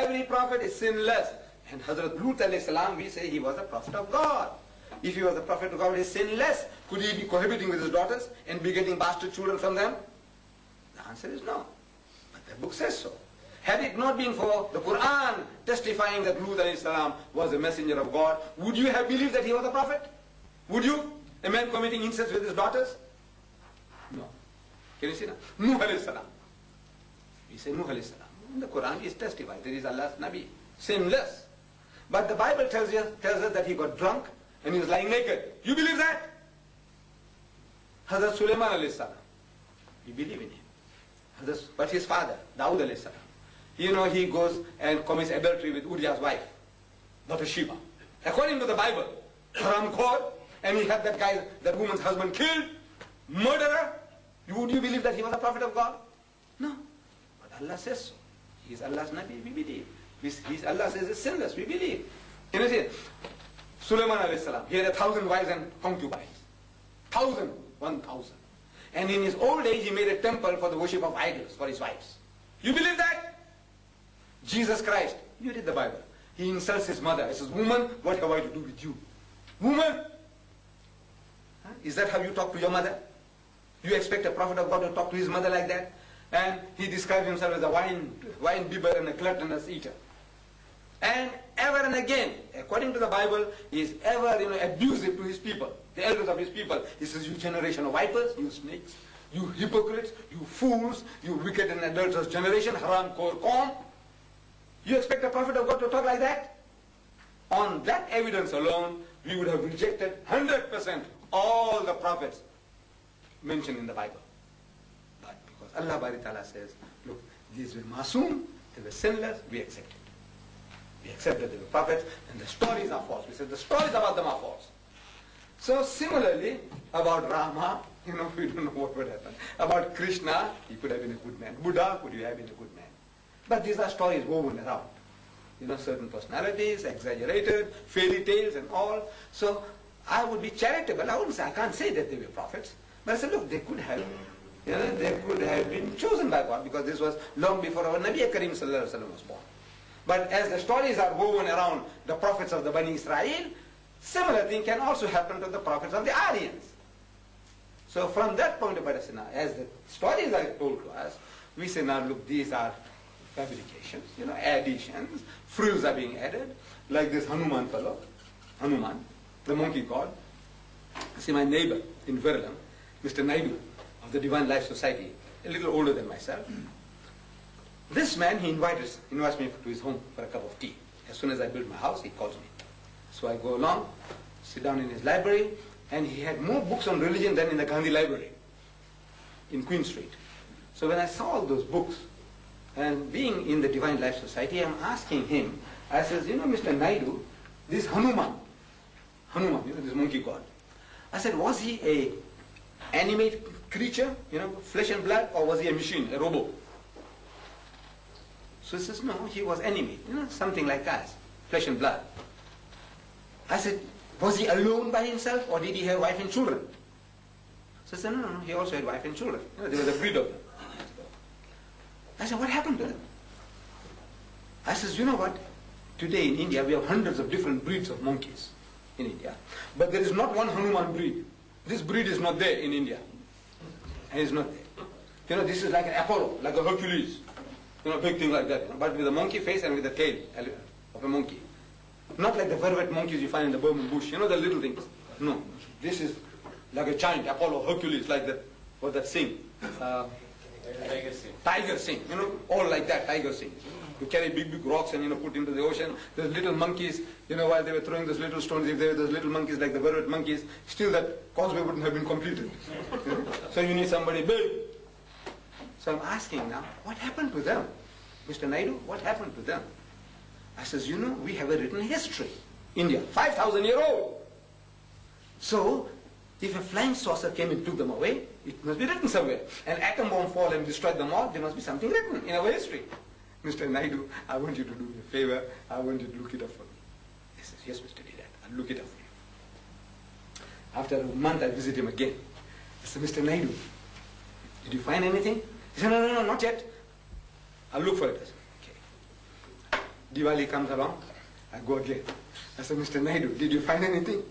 Every prophet is sinless. And Hazrat Lut alayhi salam, we say he was a prophet of God. If he was a prophet of God, he is sinless. Could he be cohabiting with his daughters and be getting bastard children from them? The answer is no. But the book says so. Had it not been for the Quran testifying that Lut alayhi salam was a messenger of God, would you have believed that he was a prophet? Would you? A man committing incest with his daughters? No. Can you see now? Nuh alayhi salam. We say Nuh alayhi salam. In the Quran is testified that he is Allah's Nabi. Sinless. But the Bible tells us that he got drunk and he was lying naked. You believe that? Hazrat Sulaiman alayhi salam. You believe in him. But his father, Dawood alayhi salam. You know, he goes and commits adultery with Uriah's wife, Bathsheba. According to the Bible, haramkhor, and he had that woman's husband killed, murderer. Would you believe that he was a prophet of God? No. But Allah says so. He is Allah's Nabi, we believe. Allah says it's sinless, we believe. You know, see, Sulaiman alayhi salam, he had 1,000 wives and concubines. 1,000. And in his old age, he made a temple for the worship of idols for his wives. You believe that? Jesus Christ, you read the Bible. He insults his mother. He says, woman, what have I to do with you? Woman! Huh? Is that how you talk to your mother? You expect a prophet of God to talk to his mother like that? And he describes himself as a wine bibber and a gluttonous eater. And ever and again, according to the Bible, he is ever abusive to his people, the elders of his people. He says, you generation of vipers, you snakes, you hypocrites, you fools, you wicked and adulterous generation, haram khor qaum. You expect a prophet of God to talk like that? On that evidence alone, we would have rejected 100% all the prophets mentioned in the Bible. But because Allah Bari Ta'ala says, look, these were masoom, they were sinless, we accept it. We accept that they were prophets, and the stories are false. We said the stories about them are false. So similarly, about Rama, we don't know what would happen. About Krishna, he could have been a good man. Buddha, could have been a good man. But these are stories woven around. Certain personalities, exaggerated, fairy tales and all. So I would be charitable. I can't say that they were prophets. But I said, look, they could have, they could have been chosen by God, because this was long before our Nabi Karim Sallallahu Alaihi Wasallam was born. But as the stories are woven around the prophets of the Bani Israel, similar thing can also happen to the prophets of the Aryans. So from that point of view, as the stories are told to us, we say, now look, these are fabrications, additions, frills are being added, like this Hanuman fellow, Hanuman, the monkey god. See, my neighbor in Verulam, Mr. Naidu of the Divine Life Society, a little older than myself. This man, he invites me to his home for a cup of tea. As soon as I build my house, he calls me. So I go along, sit down in his library, and he had more books on religion than in the Gandhi Library in Queen Street. So when I saw all those books, and being in the Divine Life Society, I'm asking him, I says, Mr. Naidu, this Hanuman, this monkey god, I said, was he a animate creature, flesh and blood, or was he a machine, a robot? So he says, no, he was animate, something like us, flesh and blood. I said, was he alone by himself, or did he have wife and children? So he said, no, he also had wife and children. There was a breed of them. I said, what happened to them? I says, you know what? Today in India, we have hundreds of different breeds of monkeys in India. But there is not one Hanuman breed. This breed is not there in India. And it's not there. This is like an Apollo, like a Hercules. Big thing like that. But with a monkey face and with the tail of a monkey. Not like the vervet monkeys you find in the Burman bush. The little things. No. This is like a giant Apollo, Hercules, like that. What that sing? Tiger sing. All like that, tiger sing. You carry big rocks and put into the ocean. Those little monkeys, while they were throwing those little stones, if there were those little monkeys like the vervet monkeys, still that causeway wouldn't have been completed. So you need somebody big. So I'm asking now, what happened to them? Mr. Naidu, what happened to them? I says, we have a written history. India, 5,000-year-old. So, if a flying saucer came and took them away, it must be written somewhere. An atom bomb fall and destroyed them all, there must be something written in our history. Mr. Naidu, I want you to do me a favor. I want you to look it up for me. He says, yes, Mr. Deedat, I'll look it up for you. After a month, I visit him again. I said, Mr. Naidu, did you find anything? He said, no, not yet. I'll look for it. I said, okay. Diwali comes along, I go again. I said, Mr. Naidu, did you find anything?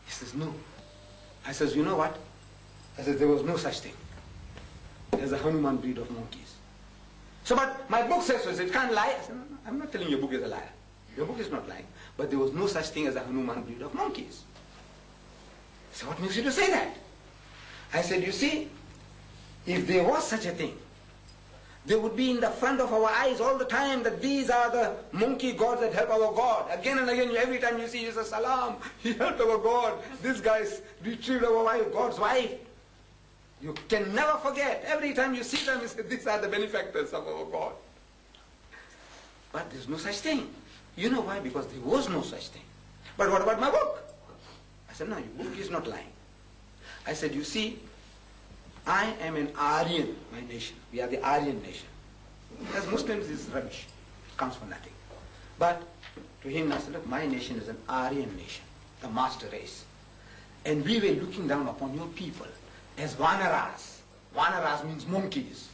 He says, no. I says, you know what? I said, there was no such thing as a Hanuman breed of monkeys. So, but my book says so. It can't lie. I said, no, I'm not telling your book is a liar. Your book is not lying. But there was no such thing as a Hanuman breed of monkeys. So what makes you to say that? I said, you see, if there was such a thing, they would be in the front of our eyes all the time that these are the monkey gods that help our God. Again and again, every time you see, you say, Salam, he helped our God. This guy's retrieved our wife, God's wife. You can never forget. Every time you see them, you say, these are the benefactors of our God. But there's no such thing. You know why? Because there was no such thing. But what about my book? I said, no, your book is not lying. I said, you see, I am an Aryan, my nation. We are the Aryan nation. As Muslims, this is rubbish. It comes from nothing. But to him, I said, look, my nation is an Aryan nation, the master race. And we were looking down upon your people as Vanaras. Vanaras means monkeys.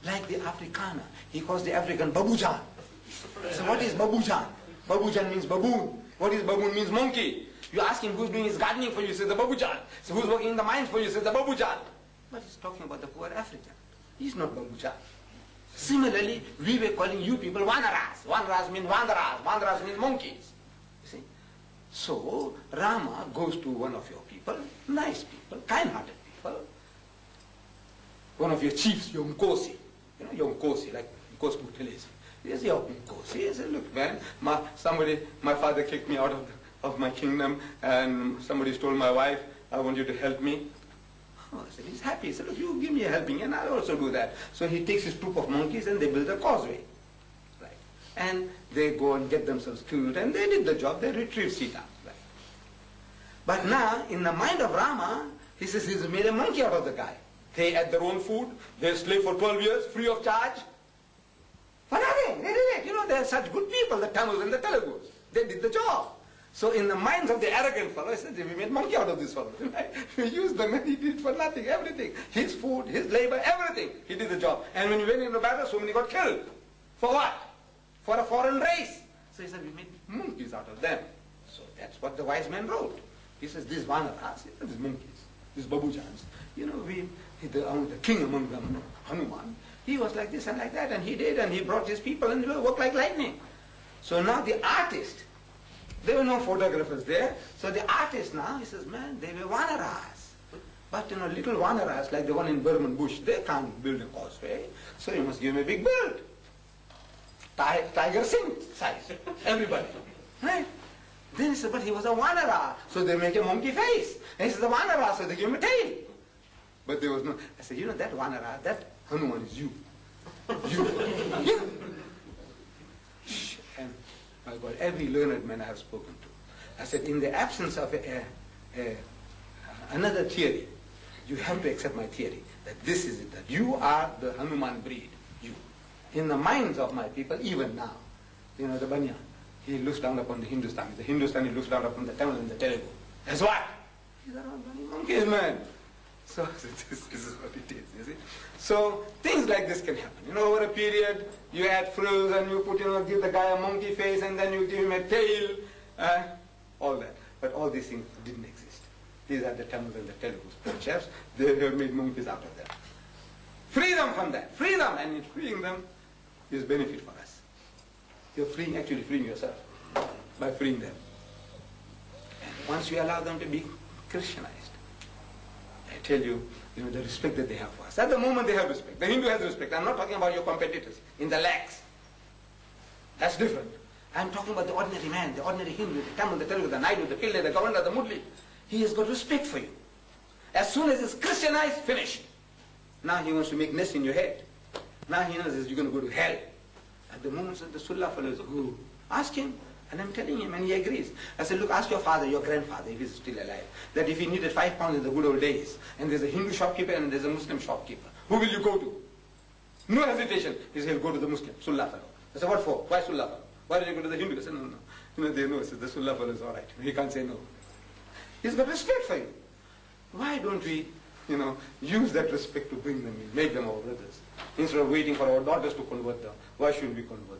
Like the Afrikaner. He calls the African Babujan. So what is Babujan? Babujan means baboon. What is baboon means monkey. You ask him who's doing his gardening for you, he says the Babujan. So who's working in the mines for you, he says the Babujan. But he's talking about the poor African. He's not Babujan. Similarly, we were calling you people Vanaras. Vanaras means Vandaras. Vandaras means monkeys. You see? So Rama goes to one of your people, nice people, kind-hearted people, one of your chiefs, Yonkosi. You know, Yonkosi, like Yonkosi Butelesi. He says, Yonkosi. He says, look, man, my father kicked me out of my kingdom, and somebody stole my wife. I want you to help me. Oh, I said, he's happy. He said, look, you give me a helping, and I'll also do that. So he takes his troop of monkeys, and they build a causeway. Right. And they go and get themselves killed, and they did the job. They retrieved Sita. Right. But now, in the mind of Rama, he says he's made a monkey out of the guy. They had their own food. They slave for 12 years, free of charge. For nothing. They did it. You know, they're such good people, the Tamils and the Telugus. They did the job. So in the minds of the arrogant fellow, I said, we made monkey out of this fellow. We used them and he did it for nothing, everything. His food, his labor, everything. He did the job. And when he went into battle, so many got killed. For what? For a foreign race. So he said, we made monkeys out of them. So that's what the wise man wrote. He says, these Vanaras, these monkeys, these Babujans, you know, the king among them, Hanuman, he was like this and like that, and he did, and he brought his people, and they worked like lightning. So now the artist, there were no photographers there, so the artist now, he says, man, they were Vanaras. But, you know, little Vanaras, like the one in Burman Bush, they can't build a causeway, so you must give them a big build. Tiger Singh size, everybody. Right? Then he said, but he was a Vanara, so they make a monkey face. And he says, a Vanara, so they give him a tail. But there was no, I said, you know, that Vanara, that Hanuman is you. You. Yeah. And my God, every learned man I have spoken to, I said, in the absence of another theory, you have to accept my theory, that this is it, that you are the Hanuman breed, you. In the minds of my people, even now, you know, the Banyan, he looks down upon the Hindustani. The Hindustani looks down upon the Tamil and the Telugu. That's what? These are all bloody monkeys, man. So this is what it is, you see. So things like this can happen. You know, over a period, you add frills and you put, you know, give the guy a monkey face and then you give him a tail, all that. But all these things didn't exist. These are the Tamils and the Telugus. Perhaps they have made monkeys out of them. Free them from that. Free them. And in freeing them is benefit for us. You're actually freeing yourself by freeing them. And once you allow them to be Christianized, I tell you, you know, the respect that they have for us. At the moment they have respect. The Hindu has respect. I'm not talking about your competitors in the lakhs. That's different. I'm talking about the ordinary man, the ordinary Hindu, the Tamil, the Telugu, the Naidu, the Pillai, the Governor, the Mudli. He has got respect for you. As soon as it's Christianized, finished. Now he wants to make nest in your head. Now he knows you're going to go to hell. At the moment the Sulla fellow is, who? Ask him. And I'm telling him, and he agrees. I said, look, ask your father, your grandfather, if he's still alive, that if he needed 5 pounds in the good old days, and there's a Hindu shopkeeper and there's a Muslim shopkeeper, who will you go to? No hesitation. He said, he'll go to the Muslim, Sulla fellow. I said, what for? Why Sulla fellow? Why did you go to the Hindu? I said, no. You know, they know. I said, the Sulla fellow is all right. He can't say no. He's got respect for you. Why don't we, you know, use that respect to bring them in, make them our brothers? Instead of waiting for our daughters to convert them, why shouldn't we convert them?